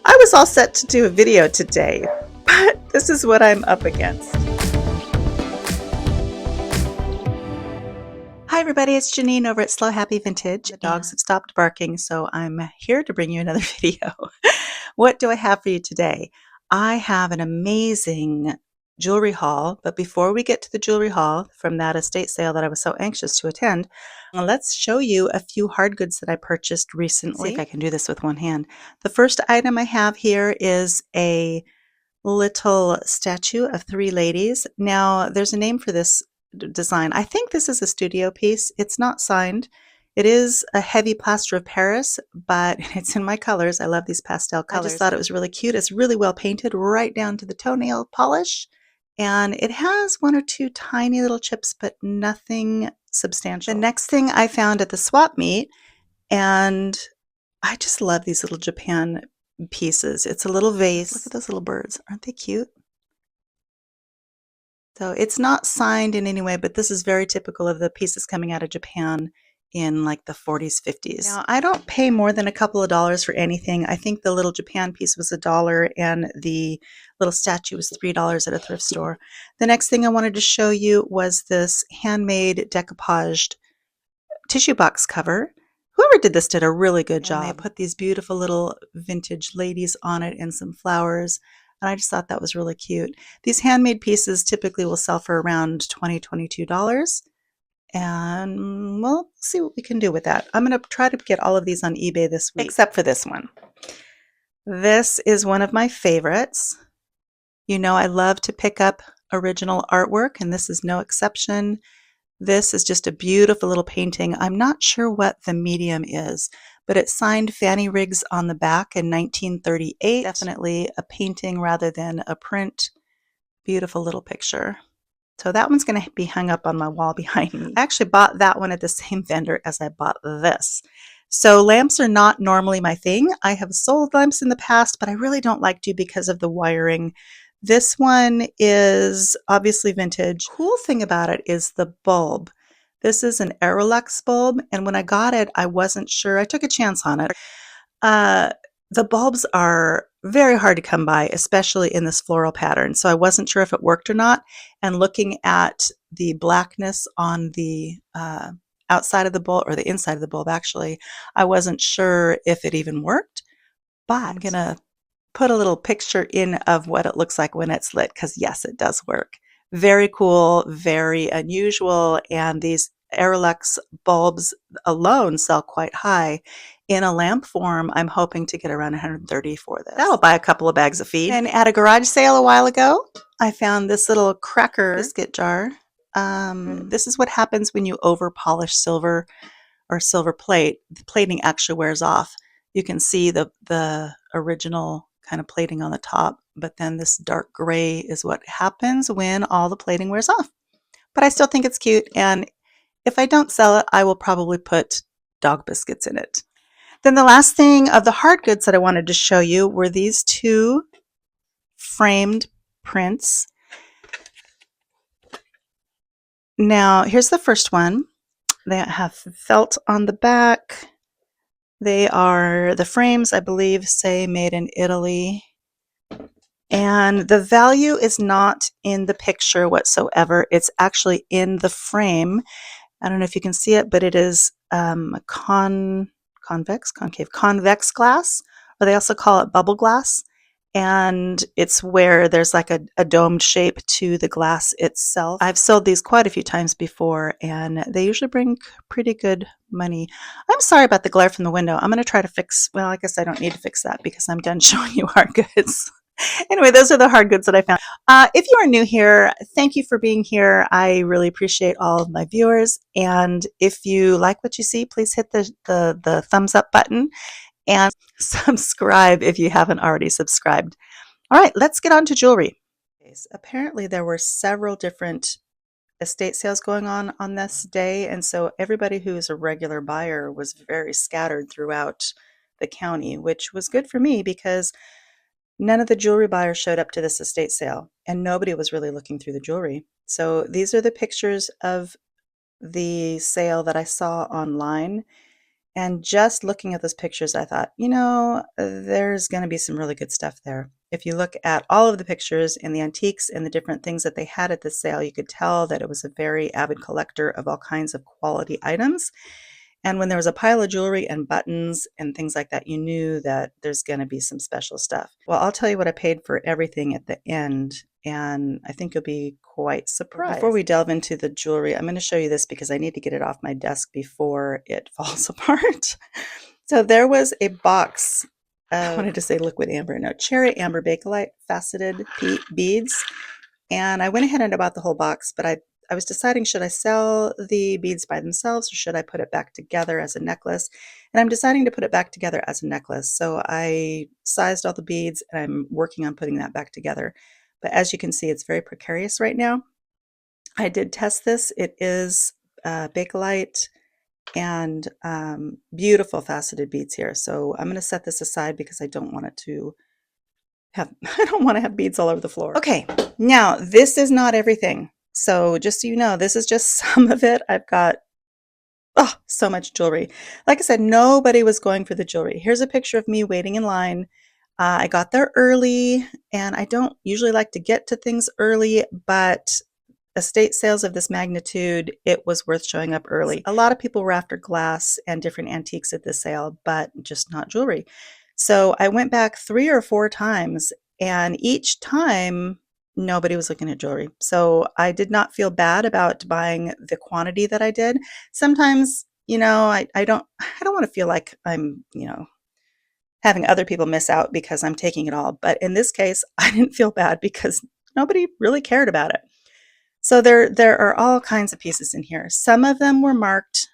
I was all set to do a video today, but this is what I'm up against. Hi everybody, it's Janine over at SLOHappyVintage. The dogs have stopped barking, so I'm here to bring you another video. What do I have for you today? I have an amazing jewelry haul, but before we get to the jewelry haul from that estate sale that I was so anxious to attend, let's show you a few hard goods that I purchased recently. See if I can do this with one hand. The first item I have here is a little statue of three ladies. Now, there's a name for this design. I think this is a studio piece. It's not signed. It is a heavy plaster of Paris, but it's in my colors. I love these pastel colors. I just thought it was really cute. It's really well painted right down to the toenail polish. And it has one or two tiny little chips, but nothing substantial. The next thing I found at the swap meet, and I just love these little Japan pieces. It's a little vase. Look at those little birds. Aren't they cute? So it's not signed in any way, but this is very typical of the pieces coming out of Japan in like the 40s, 50s. Now, I don't pay more than a couple of dollars for anything. I think the little Japan piece was $1 and the little statue was $3 at a thrift store. The next thing I wanted to show you was this handmade decoupaged tissue box cover. Whoever did this did a really good job. They put these beautiful little vintage ladies on it and some flowers. And I just thought that was really cute. These handmade pieces typically will sell for around $20, $22. And we'll see what we can do with that. I'm going to try to get all of these on eBay this week, except for this one. This is one of my favorites. You know, I love to pick up original artwork, and this is no exception. This is just a beautiful little painting. I'm not sure what the medium is, but it signed Fanny Riggs on the back in 1938. Definitely a painting rather than a print. Beautiful little picture. So that one's going to be hung up on my wall behind me. I actually bought that one at the same vendor as I bought this. So lamps are not normally my thing. I have sold lamps in the past, but I really don't like to because of the wiring. This one is obviously vintage. Cool thing about it is the bulb. This is an Aerolux bulb, and when I got it, I wasn't sure. I took a chance on it. The bulbs are very hard to come by, especially in this floral pattern, so I wasn't sure if it worked or not. And looking at the blackness on the outside of the bulb, or the inside of the bulb actually, I wasn't sure if it even worked, but I'm going to put a little picture in of what it looks like when it's lit, because yes, it does work. Very cool, very unusual, and these Aerolux bulbs alone sell quite high. In a lamp form, I'm hoping to get around $130 for this. That'll buy a couple of bags of feed. And at a garage sale a while ago, I found this little cracker biscuit jar. This is what happens when you over polish silver or silver plate. The plating actually wears off. You can see the original kind of plating on the top, but then this dark gray is what happens when all the plating wears off. But I still think it's cute, and if I don't sell it, I will probably put dog biscuits in it. Then the last thing of the hard goods that I wanted to show you were these two framed prints. Now, here's the first one. They have felt on the back. They are, the frames, I believe, say made in Italy. And the value is not in the picture whatsoever. It's actually in the frame. I don't know if you can see it, but it is a convex glass, or they also call it bubble glass. And it's where there's like a domed shape to the glass itself. I've sold these quite a few times before, and they usually bring pretty good money. I'm sorry about the glare from the window. I'm going to try to fix, well, I guess I don't need to fix that because I'm done showing you hard goods. Anyway, those are the hard goods that I found. If you are new here, thank you for being here. I really appreciate all of my viewers. And if you like what you see, please hit the thumbs up button and subscribe if you haven't already subscribed. All right, let's get on to jewelry. Apparently, there were several different estate sales going on this day, and so everybody who is a regular buyer was very scattered throughout the county, which was good for me because none of the jewelry buyers showed up to this estate sale, and nobody was really looking through the jewelry. So these are the pictures of the sale that I saw online. And just looking at those pictures, I thought, you know, there's going to be some really good stuff there. If you look at all of the pictures and the antiques and the different things that they had at the sale, you could tell that it was a very avid collector of all kinds of quality items. And when there was a pile of jewelry and buttons and things like that, you knew that there's going to be some special stuff. Well, I'll tell you what I paid for everything at the end, and I think you'll be quite surprised. Before we delve into the jewelry, I'm going to show you this because I need to get it off my desk before it falls apart. So there was a box of, I wanted to say liquid amber, no, cherry amber bakelite faceted beads. And I went ahead and bought the whole box, but I was deciding, should I sell the beads by themselves or should I put it back together as a necklace? And I'm deciding to put it back together as a necklace. So I sized all the beads and I'm working on putting that back together. But as you can see, it's very precarious right now. I did test this. It is bakelite and beautiful faceted beads here. So I'm going to set this aside because I don't want it to I don't want to have beads all over the floor. Okay, now this is not everything. So just so you know, this is just some of it. I've got so much jewelry. Like I said, nobody was going for the jewelry. Here's a picture of me waiting in line. I got there early, and I don't usually like to get to things early, but estate sales of this magnitude, it was worth showing up early. A lot of people were after glass and different antiques at this sale, but just not jewelry. So I went back 3 or 4 times, and each time nobody was looking at jewelry. So I did not feel bad about buying the quantity that I did. Sometimes, you know, I don't want to feel like I'm, you know, having other people miss out because I'm taking it all. But in this case, I didn't feel bad because nobody really cared about it. So there are all kinds of pieces in here. Some of them were marked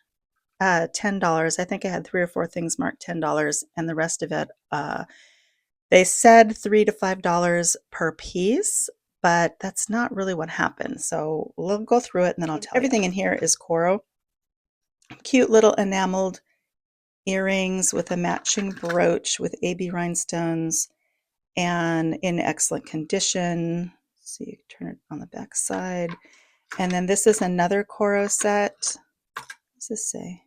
$10. I think I had 3 or 4 things marked $10, and the rest of it, they said $3 to $5 per piece, but that's not really what happened. So we'll go through it and then I'll tell you. Everything in here is coral. Cute little enameled earrings with a matching brooch with AB rhinestones and in excellent condition. So you turn it on the back side. And then this is another Coro set. What does this say?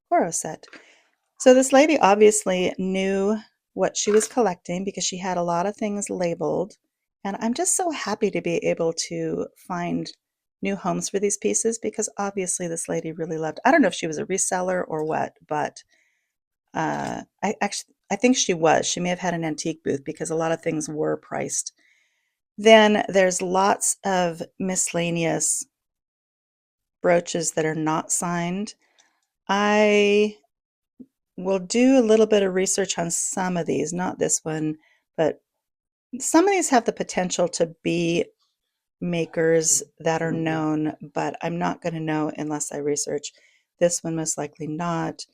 Coro set. So this lady obviously knew what she was collecting because she had a lot of things labeled. And I'm just so happy to be able to find new homes for these pieces because obviously this lady really loved, I don't know if she was a reseller or what, but I think she was. She may have had an antique booth because a lot of things were priced. Then there's lots of miscellaneous brooches that are not signed. I will do a little bit of research on some of these, not this one, but some of these have the potential to be makers that are known, but I'm not going to know unless I research. This one most likely not,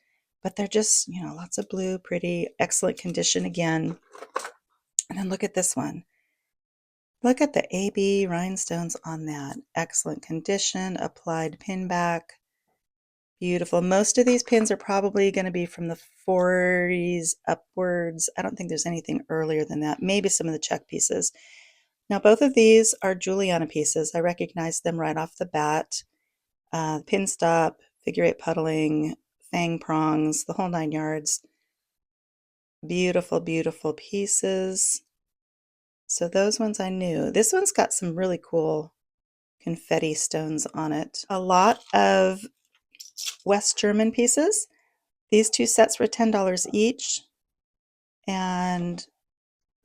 but they're just, you know, lots of blue, pretty, excellent condition again. And then look at this one. Look at the AB rhinestones on that. Excellent condition, applied pin back. Beautiful. Most of these pins are probably going to be from the 40s upwards. I don't think there's anything earlier than that. Maybe some of the check pieces. Now, both of these are Juliana pieces. I recognize them right off the bat. Pin stop, figure 8 puddling, fang prongs, the whole 9 yards. Beautiful, beautiful pieces. So those ones I knew. This one's got some really cool confetti stones on it. A lot of West German pieces. These 2 sets were $10 each, and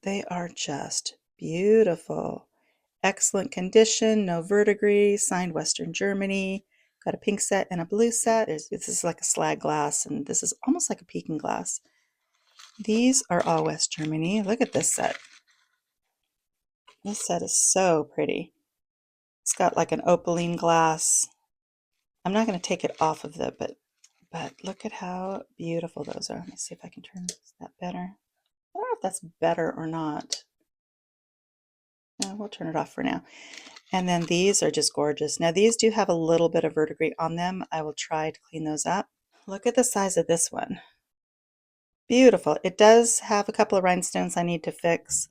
they are just beautiful. Excellent condition, no verdigris, signed Western Germany. Got a pink set and a blue set. This is like a slag glass, and this is almost like a peking glass. These are all West Germany. Look at this set. This set is so pretty. It's got like an opaline glass. I'm not going to take it off of the, but look at how beautiful those are. Let me see if I can turn that better. I don't know if that's better or not. No, we'll turn it off for now. And then these are just gorgeous. Now these do have a little bit of verdigris on them. I will try to clean those up. Look at the size of this one. Beautiful. It does have a couple of rhinestones I need to fix,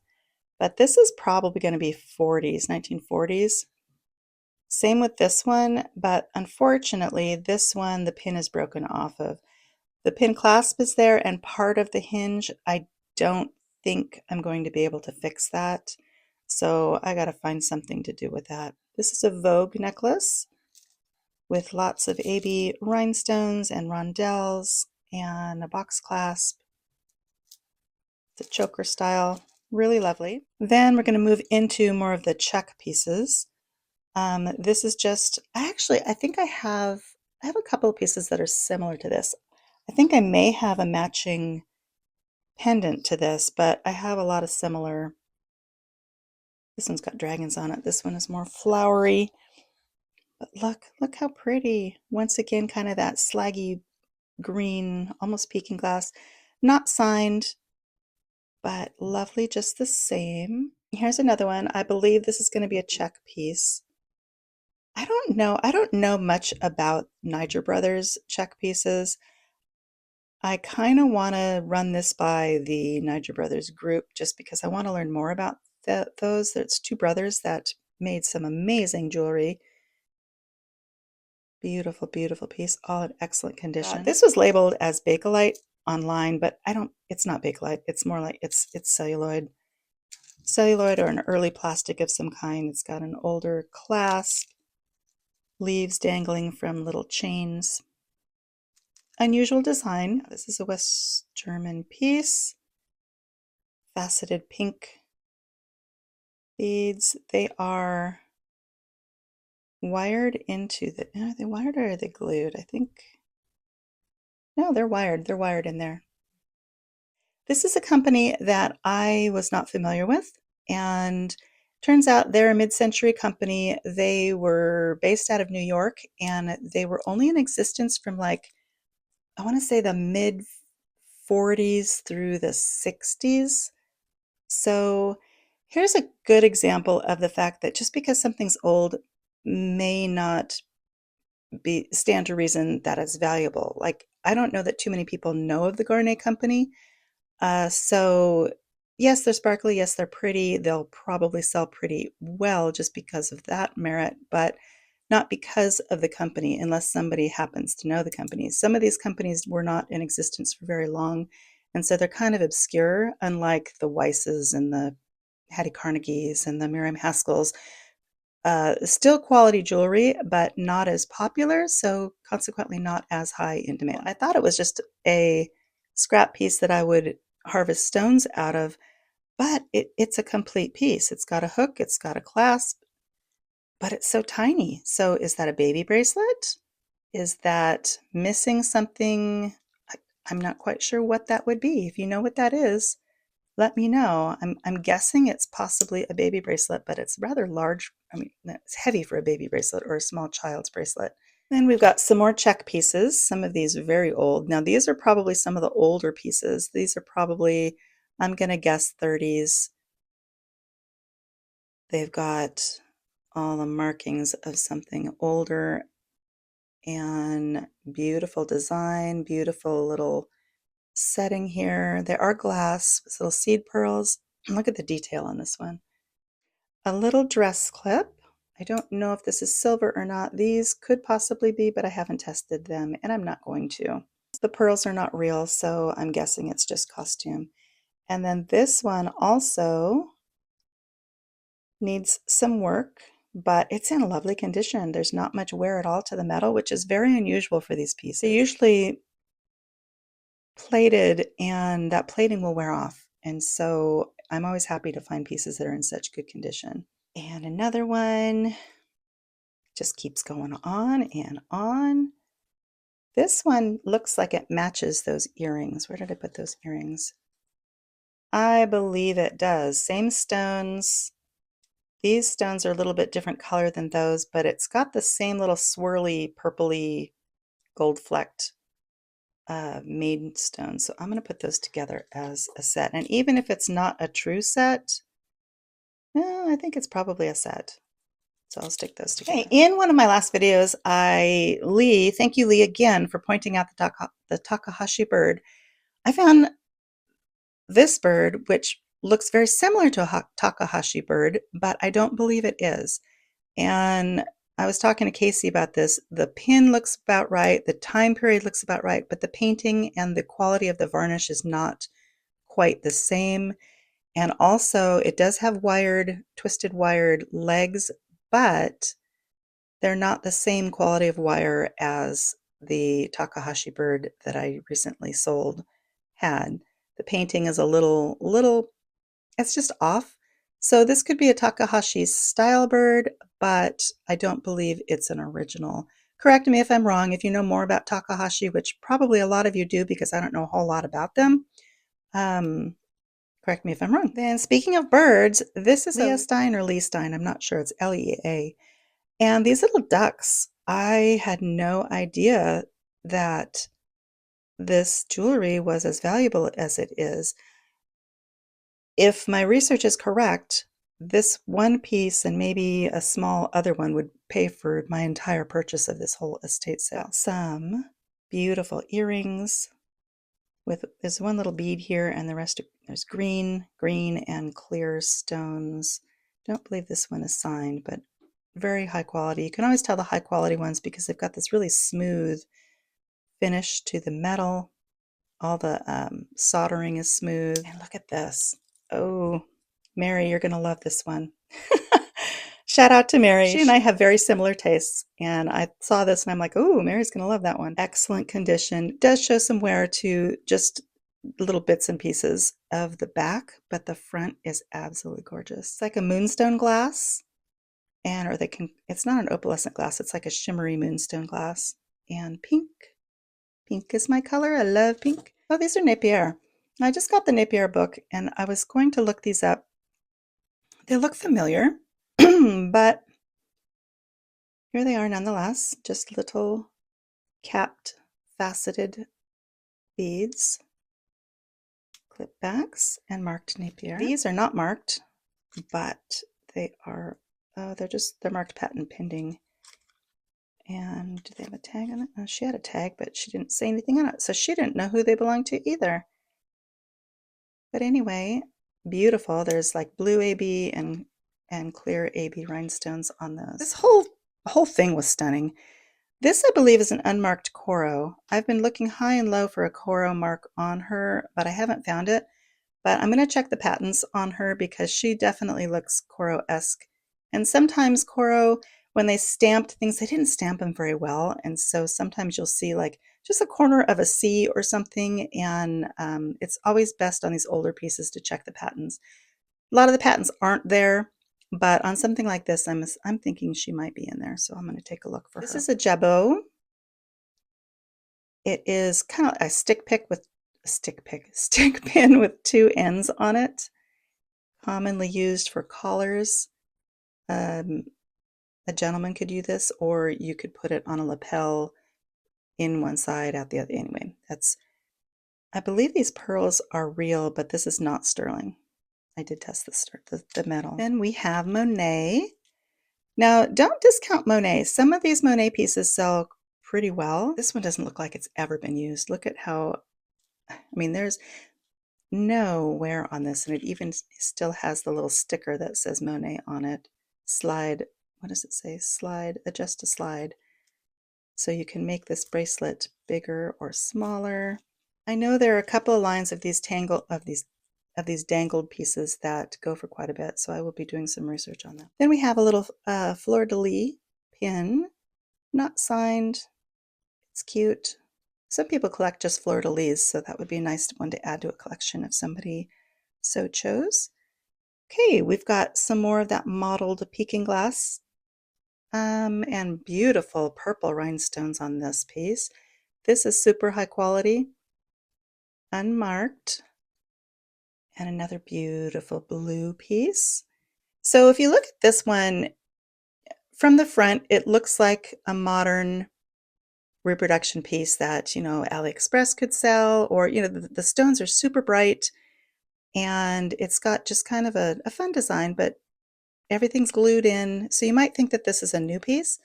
but this is probably going to be 40s, 1940s. Same with this one, but unfortunately this one the pin is broken off of. The pin clasp is there, and part of the hinge, I don't think I'm going to be able to fix that. So I gotta find something to do with that. This is a Vogue necklace with lots of AB rhinestones and rondelles and a box clasp. It's a choker style, really lovely. Then we're going to move into more of the check pieces. This is just, I think I have a couple of pieces that are similar to this. I think I may have a matching pendant to this, but I have a lot of similar. This one's got dragons on it. This one is more flowery. But look how pretty. Once again, kind of that slaggy green, almost peking glass. Not signed, but lovely just the same. Here's another one. I believe this is going to be a check piece. I don't know. I don't know much about Niger Brothers check pieces. I kind of want to run this by the Niger Brothers group just because I want to learn more about those. There's two brothers that made some amazing jewelry. Beautiful, beautiful piece, all in excellent condition. This was labeled as Bakelite online, but it's not Bakelite. It's more like it's celluloid. Celluloid or an early plastic of some kind. It's got an older clasp, leaves dangling from little chains. Unusual design. This is a West German piece. Faceted pink beads. They are wired into the, are they wired or are they glued? I think, no, they're wired. They're wired in there. This is a company that I was not familiar with, and turns out they're a mid-century company. They were based out of New York, and they were only in existence from like, I want to say the mid 40s through the 60s. So here's a good example of the fact that just because something's old may not stand to reason that it's valuable. Like, I don't know that too many people know of the Garnet Company. So yes, they're sparkly. Yes, they're pretty. They'll probably sell pretty well just because of that merit, but not because of the company, unless somebody happens to know the company. Some of these companies were not in existence for very long, and so they're kind of obscure, unlike the Weisses and the Hattie Carnegies and the Miriam Haskells. Still quality jewelry, but not as popular, so consequently not as high in demand. I thought it was just a scrap piece that I would harvest stones out of, but it's a complete piece. It's got a hook, it's got a clasp, but it's so tiny. So is that a baby bracelet? Is that missing something? I'm not quite sure what that would be. If you know what that is, let me know. I'm guessing it's possibly a baby bracelet, but it's rather large. I mean, it's heavy for a baby bracelet or a small child's bracelet. Then we've got some more check pieces. Some of these are very old. Now, these are probably some of the older pieces. These are probably, I'm going to guess 30s. They've got all the markings of something older and beautiful design, beautiful little setting here. There are glass, little seed pearls. Look at the detail on this one. A little dress clip. I don't know if this is silver or not. These could possibly be, but I haven't tested them, and I'm not going to. The pearls are not real, so I'm guessing it's just costume. And then this one also needs some work, but it's in lovely condition. There's not much wear at all to the metal, which is very unusual for these pieces. They usually plated, and that plating will wear off. And so I'm always happy to find pieces that are in such good condition. And another one just keeps going on and on. This one looks like it matches those earrings. Where did I put those earrings? I believe it does. Same stones. These stones are a little bit different color than those, but it's got the same little swirly, purpley, gold flecked maiden stone. So I'm going to put those together as a set. And even if it's not a true set, I think it's probably a set. So I'll stick those together. Okay, in one of my last videos, thank you, Lee, again for pointing out the Takahashi bird. I found this bird, which looks very similar to a Takahashi bird, but I don't believe it is. And I was talking to Casey about this. The pin looks about right, the time period looks about right, but the painting and the quality of the varnish is not quite the same. And also, it does have twisted wired legs, but they're not the same quality of wire as the Takahashi bird that I recently sold had. The painting is a little, it's just off. So this could be a Takahashi style bird, but I don't believe it's an original. Correct me if I'm wrong. If you know more about Takahashi, which probably a lot of you do because I don't know a whole lot about them, correct me if I'm wrong. Then speaking of birds, this is Leah Stein or Lee Stein. I'm not sure. It's L-E-A. And these little ducks, I had no idea that this jewelry was as valuable as it is. If my research is correct, this one piece and maybe a small other one would pay for my entire purchase of this whole estate sale. Some beautiful earrings there's one little bead here and the rest there's green, and clear stones. Don't believe this one is signed, but very high quality. You can always tell the high quality ones because they've got this really smooth finish to the metal. All the soldering is smooth. And look at this. Oh, Mary, you're going to love this one. Shout out to Mary. She and I have very similar tastes. And I saw this and I'm like, oh, Mary's going to love that one. Excellent condition. It does show some wear to just little bits and pieces of the back, but the front is absolutely gorgeous. It's like a moonstone glass. It's not an opalescent glass. It's like a shimmery moonstone glass. And pink. Pink is my color. I love pink. Oh, these are Napier. I just got the Napier book and I was going to look these up. They look familiar, but here they are nonetheless. Just little capped, faceted beads, clip backs, and marked Napier. These are not marked, but they are, they're marked patent pending. And do they have a tag on it? Oh, she had a tag, but she didn't say anything on it, so she didn't know who they belonged to either. But anyway, beautiful. There's like blue AB and clear AB rhinestones on those. This whole thing was stunning. This, I believe, is an unmarked Coro. I've been looking high and low for a Coro mark on her, but I haven't found it. But I'm going to check the patents on her because she definitely looks Coro-esque. And sometimes Coro, when they stamped things, they didn't stamp them very well. And so sometimes you'll see like just a corner of a C or something. And it's always best on these older pieces to check the patents. A lot of the patents aren't there, but on something like this, I'm thinking she might be in there. So I'm going to take a look for her. This is a jabot. It is kind of a stick pin with two ends on it. Commonly used for collars. A gentleman could use this, or you could put it on a lapel in one side, out the other. Anyway, I believe these pearls are real, but this is not sterling. I did test the metal. Then we have Monet. Now, don't discount Monet. Some of these Monet pieces sell pretty well. This one doesn't look like it's ever been used. Look at how, I mean, there's no wear on this, and it even still has the little sticker that says Monet on it. Slide, what does it say? Slide, adjust to slide. So you can make this bracelet bigger or smaller. I know there are a couple of lines of these dangled pieces that go for quite a bit, so I will be doing some research on that. Then we have a little fleur-de-lis pin, not signed. It's cute. Some people collect just fleur-de-lis, so that would be a nice one to add to a collection if somebody so chose. Okay, we've got some more of that mottled peking glass and beautiful purple rhinestones on this piece. This is super high quality, unmarked, and another beautiful blue piece. So if you look at this one from the front, it looks like a modern reproduction piece that, AliExpress could sell, or, the stones are super bright and it's got just kind of a fun design, but everything's glued in. So you might think that this is a new piece.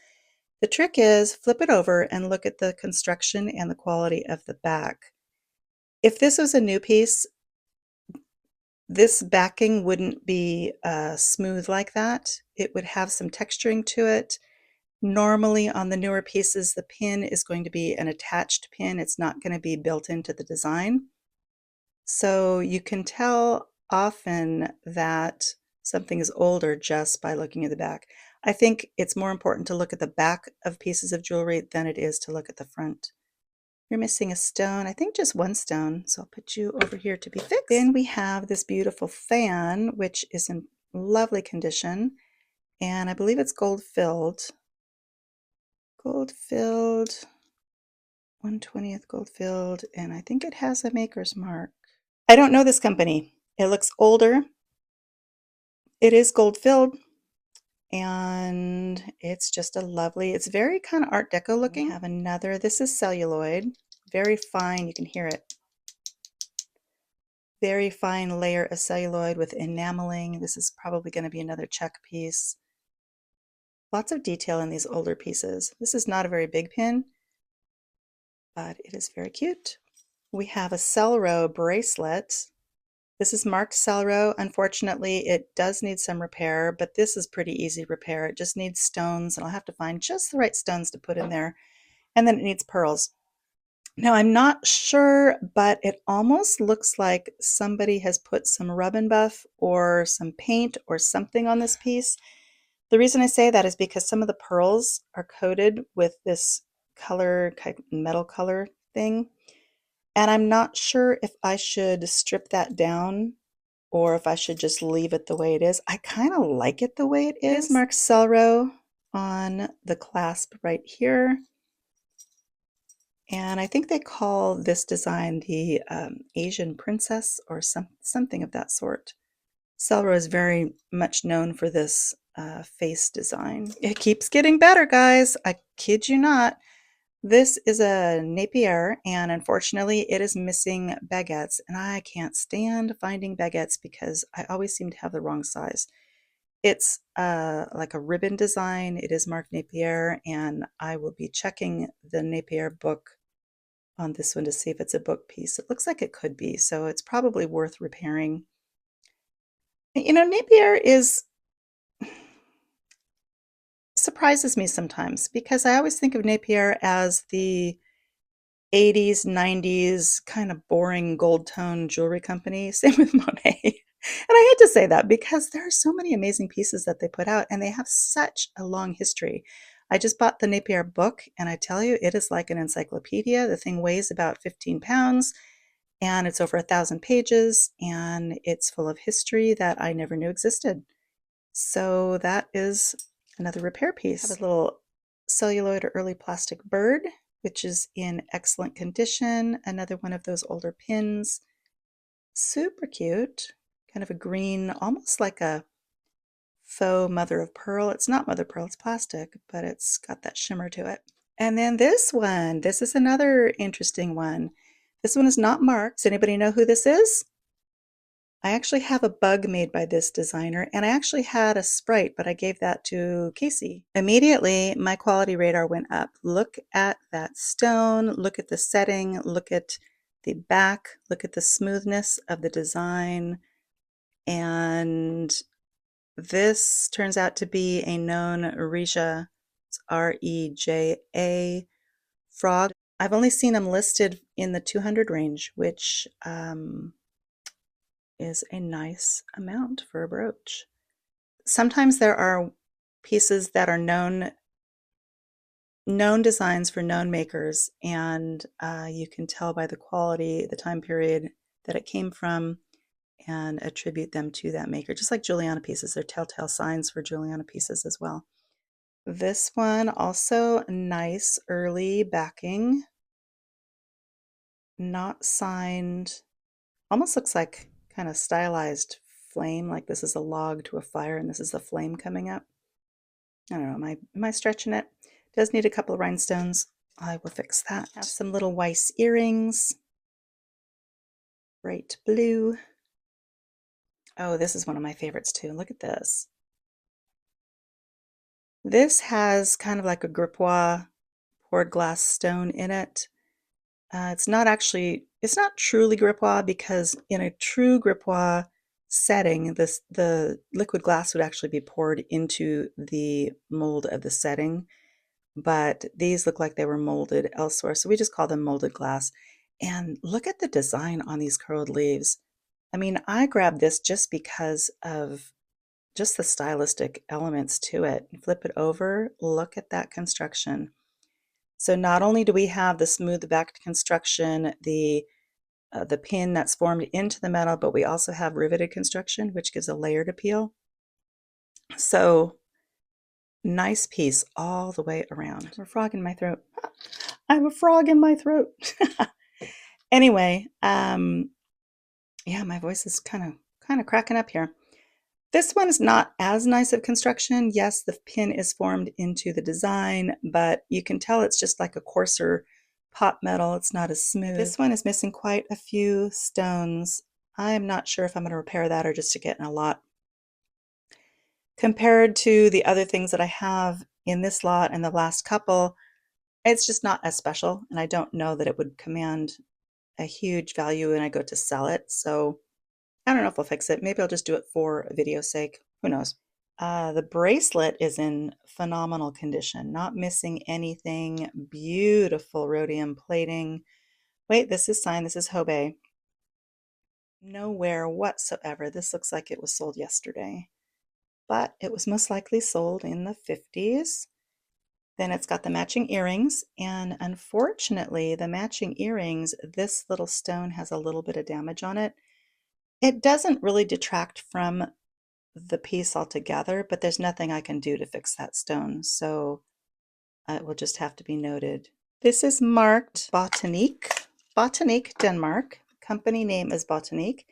The trick is flip it over and look at the construction and the quality of the back. If this was a new piece, this backing wouldn't be smooth like that. It would have some texturing to it. Normally on the newer pieces, the pin is going to be an attached pin. It's not going to be built into the design. So you can tell often that something is older just by looking at the back. I think it's more important to look at the back of pieces of jewelry than it is to look at the front. You're missing a stone, I think just one stone, so I'll put you over here to be fixed. Then we have this beautiful fan, which is in lovely condition, and I believe it's gold filled. Gold filled, 1/20th gold filled, and I think it has a maker's mark. I don't know this company. It looks older. It is gold filled, and it's just a lovely, it's very kind of Art Deco looking. We have another, this is celluloid, very fine, you can hear it. Very fine layer of celluloid with enameling. This is probably going to be another check piece. Lots of detail in these older pieces. This is not a very big pin, but it is very cute. We have a Celro bracelet. This is marked Celro. Unfortunately, it does need some repair, but this is pretty easy repair. It just needs stones, and I'll have to find just the right stones to put in there. And then it needs pearls. Now, I'm not sure, but it almost looks like somebody has put some rub and buff or some paint or something on this piece. The reason I say that is because some of the pearls are coated with this color, metal color thing. And I'm not sure if I should strip that down or if I should just leave it the way it is. I kind of like it the way it is. It is marked Celro on the clasp right here. And I think they call this design the Asian princess or something of that sort. Celro is very much known for this face design. It keeps getting better, guys. I kid you not. This is a Napier, and unfortunately it is missing baguettes, and I can't stand finding baguettes because I always seem to have the wrong size. It's like a ribbon design. It is marked Napier, and I will be checking the Napier book on this one to see if it's a book piece. It looks like it could be, so it's probably worth repairing. You know, Napier is surprises me sometimes because I always think of Napier as the 80s, 90s kind of boring gold tone jewelry company. Same with Monet. And I hate to say that because there are so many amazing pieces that they put out and they have such a long history. I just bought the Napier book and I tell you, it is like an encyclopedia. The thing weighs about 15 pounds and it's over 1,000 pages and it's full of history that I never knew existed. So that is another repair piece. I have a little celluloid or early plastic bird, which is in excellent condition. Another one of those older pins. Super cute. Kind of a green, almost like a faux mother of pearl. It's not mother of pearl, it's plastic, but it's got that shimmer to it. And then this one, this is another interesting one. This one is not marked. Does anybody know who this is? I actually have a bug made by this designer, and I actually had a sprite, but I gave that to Casey. Immediately, my quality radar went up. Look at that stone, look at the setting, look at the back, look at the smoothness of the design, and this turns out to be a known Reja, it's R-E-J-A, frog. I've only seen them listed in the 200 range, which is a nice amount for a brooch. Sometimes there are pieces that are known designs for known makers, and you can tell by the quality, the time period that it came from, and attribute them to that maker. Just like Juliana pieces, they're telltale signs for Juliana pieces as well. This one also nice early backing, not signed, almost looks like kind of stylized flame, like this is a log to a fire and this is the flame coming up. I don't know, am I stretching it? It does need a couple of rhinestones. I will fix that. Have some little Weiss earrings. Bright blue. Oh, this is one of my favorites too. Look at this. This has kind of like a gripois poured glass stone in it. It's not truly gripois because in a true gripois setting, the liquid glass would actually be poured into the mold of the setting. but these look like they were molded elsewhere, so we just call them molded glass. And look at the design on these curled leaves. I mean, I grabbed this just because of just the stylistic elements to it. Flip it over, look at that construction. So not only do we have the smooth backed construction, the pin that's formed into the metal, but we also have riveted construction, which gives a layered appeal. So nice piece all the way around. I'm a frog in my throat. I'm a frog in my throat. Anyway, yeah, my voice is kind of cracking up here. This one's not as nice of construction. Yes, the pin is formed into the design, but you can tell it's just like a coarser pot metal. It's not as smooth. This one is missing quite a few stones. I am not sure if I'm going to repair that or just to get in a lot. Compared to the other things that I have in this lot and the last couple, it's just not as special, and I don't know that it would command a huge value when I go to sell it. So I don't know if I'll fix it. Maybe I'll just do it for video's sake. Who knows? The bracelet is in phenomenal condition, not missing anything. Beautiful rhodium plating. Wait, this is signed. This is Hobe. No wear whatsoever. This looks like it was sold yesterday, but it was most likely sold in the 50s. Then it's got the matching earrings, and unfortunately, the matching earrings, this little stone has a little bit of damage on it. It doesn't really detract from the piece altogether, but there's nothing I can do to fix that stone, so it will just have to be noted. This is marked Botanique, Botanique, Denmark. Company name is Botanique,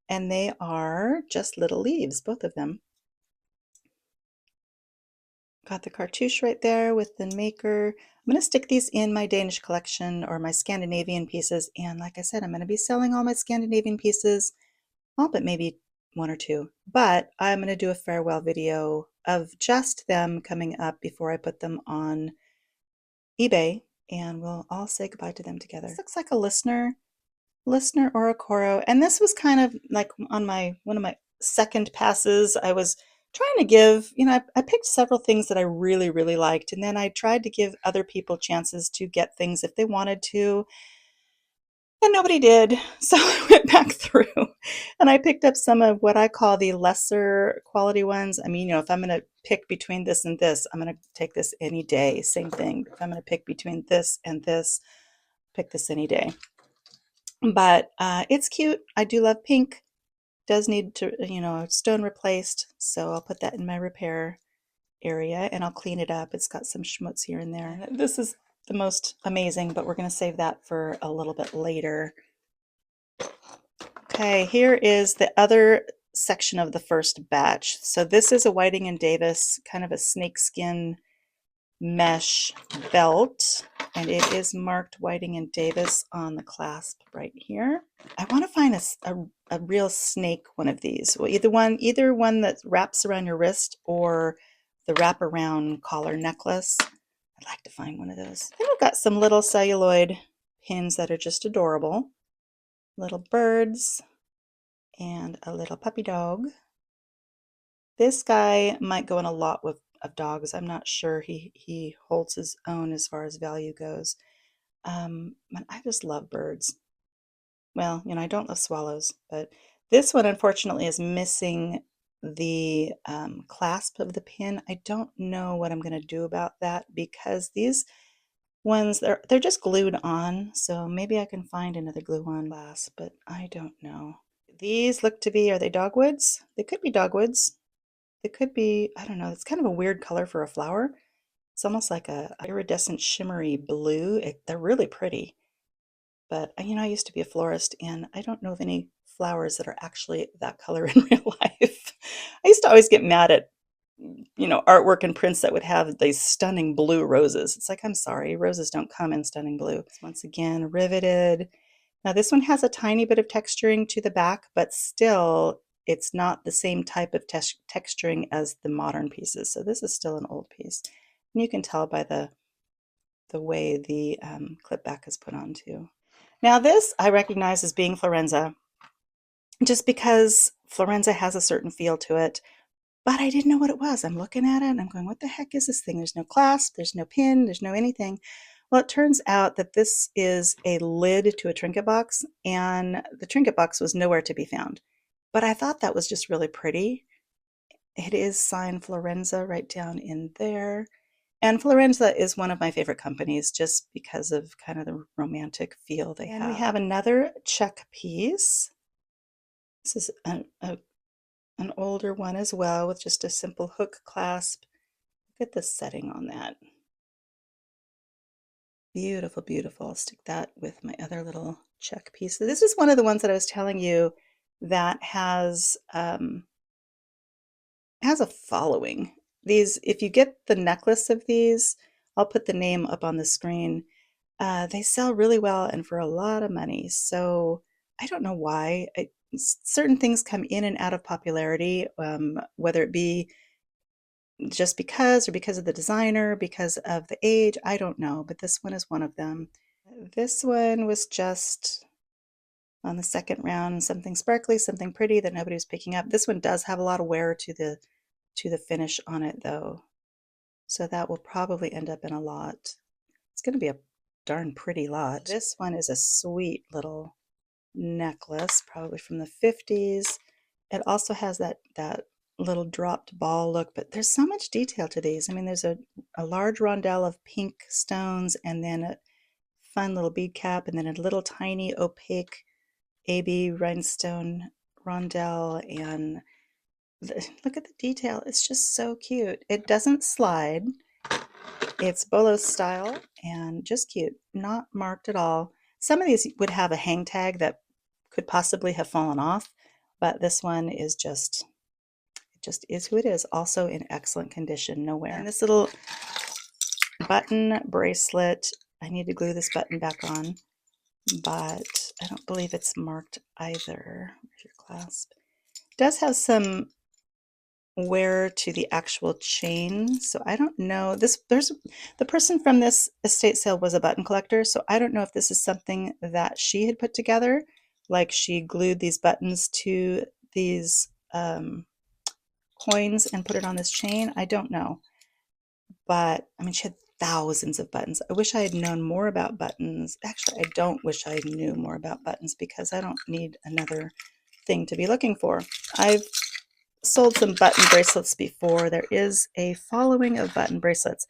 and they are just little leaves, both of them. Got the cartouche right there with the maker. I'm going to stick these in my Danish collection or my Scandinavian pieces, and like I said, I'm going to be selling all my Scandinavian pieces, all but maybe one or two, but I'm going to do a farewell video of just them coming up before I put them on eBay, and we'll all say goodbye to them together. This looks like a listener or a Coro, and this was kind of like on one of my second passes. I was trying to give, I picked several things that I really, really liked, and then I tried to give other people chances to get things if they wanted to, and nobody did. So I went back through and I picked up some of what I call the lesser quality ones. I mean, if I'm going to pick between this and this, I'm going to take this any day. Same thing. If I'm going to pick between this and this, pick this any day. But it's cute. I do love pink. Does need to, stone replaced. So I'll put that in my repair area and I'll clean it up. It's got some schmutz here and there. This is the most amazing, but we're going to save that for a little bit later. Okay, here is the other section of the first batch. So this is a Whiting and Davis, kind of a snakeskin mesh belt, and it is marked Whiting and Davis on the clasp right here. I want to find a real snake one of these. Well, either one that wraps around your wrist or the wraparound collar necklace. I'd like to find one of those. Then we've got some little celluloid pins that are just adorable. Little birds and a little puppy dog. This guy might go in a lot of dogs. I'm not sure he holds his own as far as value goes. But I just love birds. Well, I don't love swallows, but this one unfortunately is missing the clasp of the pin. I don't know what I'm going to do about that because these ones, they're just glued on, so maybe I can find another glue-on clasp, but I don't know. These look to be, are they dogwoods? They could be dogwoods. They could be, I don't know, it's kind of a weird color for a flower. It's almost like a iridescent shimmery blue. They're really pretty. But, I used to be a florist, and I don't know of any flowers that are actually that color in real life. I used to always get mad at, artwork and prints that would have these stunning blue roses. It's like, I'm sorry, roses don't come in stunning blue. It's once again riveted. Now this one has a tiny bit of texturing to the back, but still it's not the same type of texturing as the modern pieces. So this is still an old piece. And you can tell by the way the clip back is put on too. Now this I recognize as being Florenza, just because Florenza has a certain feel to it. but I didn't know what it was. I'm looking at it and I'm going, what the heck is this thing? There's no clasp, there's no pin, there's no anything. Well, it turns out that this is a lid to a trinket box, and the trinket box was nowhere to be found. But I thought that was just really pretty. It is signed Florenza right down in there. And Florenza is one of my favorite companies just because of kind of the romantic feel they have. And we have another check piece. This is an older one as well with just a simple hook clasp. Look at the setting on that. Beautiful, beautiful. I'll stick that with my other little check piece. This is one of the ones that I was telling you that has a following. These, if you get the necklace of these, I'll put the name up on the screen. They sell really well and for a lot of money. So I don't know why. Certain things come in and out of popularity, whether it be just because or because of the designer, because of the age, I don't know, but this one is one of them. This one was just on the second round, something sparkly, something pretty that nobody was picking up. This one does have a lot of wear to the finish on it though. So that will probably end up in a lot. It's going to be a darn pretty lot. This one is a sweet little necklace, probably from the 50s. It also has that little dropped ball look, but there's so much detail to these. I mean, there's a large rondelle of pink stones, and then a fun little bead cap, and then a little tiny opaque AB rhinestone rondelle, and look at the detail. It's just so cute. It doesn't slide. It's bolo style and just cute, not marked at all. Some of these would have a hang tag that could possibly have fallen off, but this one is just, it just is who it is. Also in excellent condition, no wear. And this little button bracelet, I need to glue this button back on, but I don't believe it's marked either. Where's your clasp? It does have some wear to the actual chain, so I don't know. There's the person from this estate sale was a button collector, so I don't know if this is something that she had put together, like she glued these buttons to these coins and put it on this chain. I don't know, but I mean, she had thousands of buttons. I wish I had known more about buttons. Actually, I don't wish I knew more about buttons because I don't need another thing to be looking for. I've sold some button bracelets before. There is a following of button bracelets.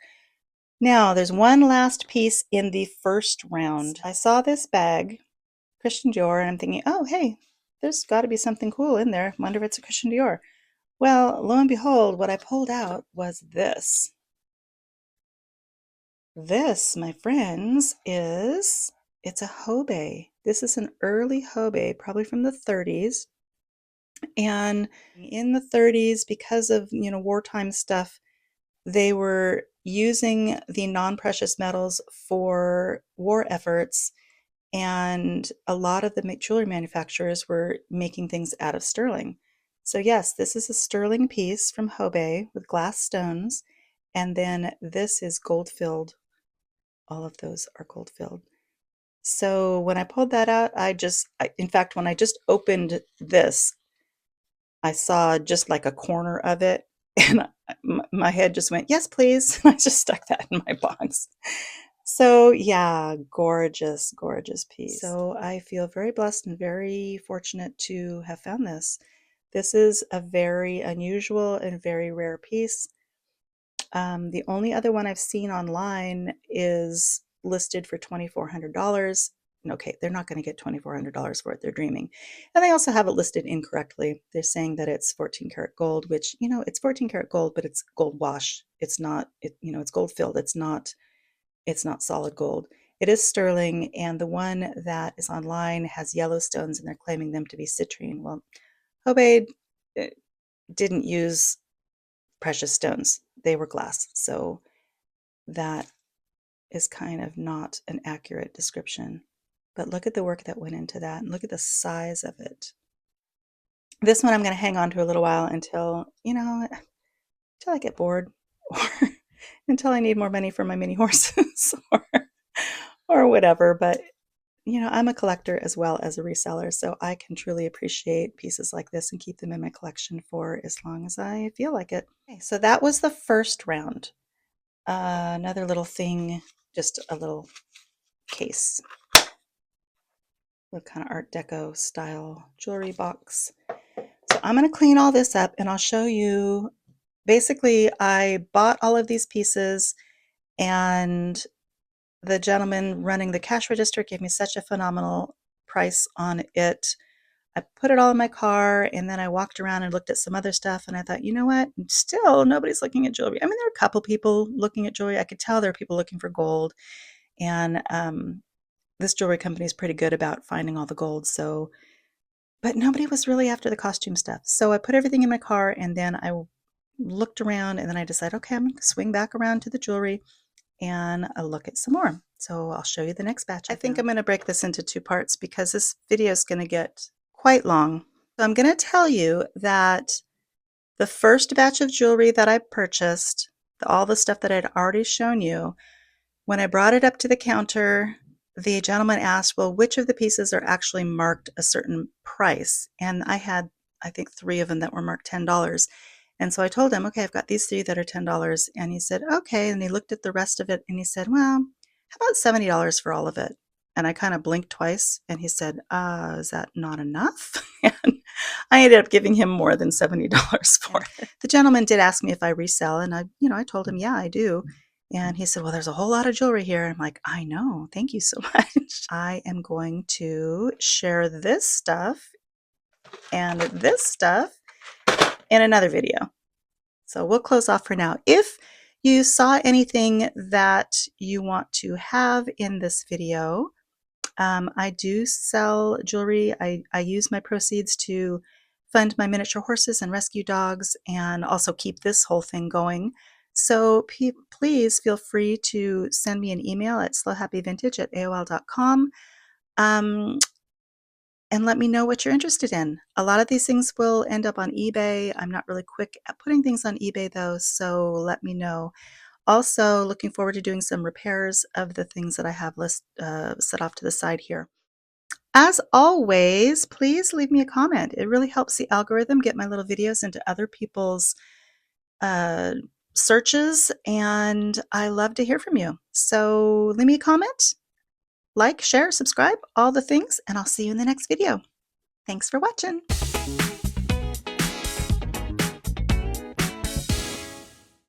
Now, there's one last piece in the first round. I saw this bag, Christian Dior, and I'm thinking, oh, hey, there's got to be something cool in there. Wonder if it's a Christian Dior. Well, lo and behold, what I pulled out was this. This, my friends, it's a Hobe. This is an early Hobe, probably from the 30s. And in the 30s, because of, wartime stuff, they were using the non-precious metals for war efforts, and a lot of the jewelry manufacturers were making things out of sterling. So yes, this is a sterling piece from Hobe with glass stones, and then this is gold-filled. All of those are gold-filled. So when I pulled that out, in fact, when I just opened this, I saw just like a corner of it, and my head just went, yes, please. I just stuck that in my box. So yeah, gorgeous, gorgeous piece. So I feel very blessed and very fortunate to have found this. This is a very unusual and very rare piece. The only other one I've seen online is listed for $2,400. Okay, they're not going to get $2,400 for it. They're dreaming. And they also have it listed incorrectly. They're saying that it's 14 karat gold, which, it's 14 karat gold, but it's gold wash. It's not, it's gold filled. It's not solid gold. It is sterling, and the one that is online has yellow stones, and they're claiming them to be citrine. Well, Hobe didn't use precious stones. They were glass. So that is kind of not an accurate description. But look at the work that went into that, and look at the size of it. This one I'm going to hang on to a little while until, until I get bored, or until I need more money for my mini horses, or whatever. But you know, I'm a collector as well as a reseller, so I can truly appreciate pieces like this and keep them in my collection for as long as I feel like it. Okay, so that was the first round. Another little thing, just a little case, little kind of Art Deco style jewelry box. So I'm going to clean all this up and I'll show you. Basically, I bought all of these pieces and the gentleman running the cash register gave me such a phenomenal price on it. I put it all in my car and then I walked around and looked at some other stuff and I thought, you know what? Still, nobody's looking at jewelry. I mean, there are a couple people looking at jewelry. I could tell there are people looking for gold. And this jewelry company is pretty good about finding all the gold. So, but nobody was really after the costume stuff. So I put everything in my car and then I looked around and then I decided, okay, I'm going to swing back around to the jewelry and look at some more. So I'll show you the next batch. I think I'm going to break this into two parts because this video is going to get quite long. So I'm going to tell you that the first batch of jewelry that I purchased, all the stuff that I'd already shown you, when I brought it up to the counter, the gentleman asked, well, which of the pieces are actually marked a certain price? And I had, I think, 3 of them that were marked $10. And so I told him, okay, I've got these 3 that are $10. And he said, okay. And he looked at the rest of it and he said, well, how about $70 for all of it? And I kind of blinked twice and he said, is that not enough? And I ended up giving him more than $70 for it. The gentleman did ask me if I resell, and I told him, yeah, I do. And he said, well, there's a whole lot of jewelry here. I'm like, I know. Thank you so much. I am going to share this stuff and this stuff in another video. So we'll close off for now. If you saw anything that you want to have in this video, I do sell jewelry. I use my proceeds to fund my miniature horses and rescue dogs and also keep this whole thing going. So please feel free to send me an email at SLOHappyVintage@AOL.com and let me know what you're interested in. A lot of these things will end up on eBay. I'm not really quick at putting things on eBay though, so let me know. Also, looking forward to doing some repairs of the things that I have set off to the side here. As always, please leave me a comment. It really helps the algorithm get my little videos into other people's searches, and I love to hear from you. So leave me a comment, like, share, subscribe, all the things, and I'll see you in the next video. Thanks for watching.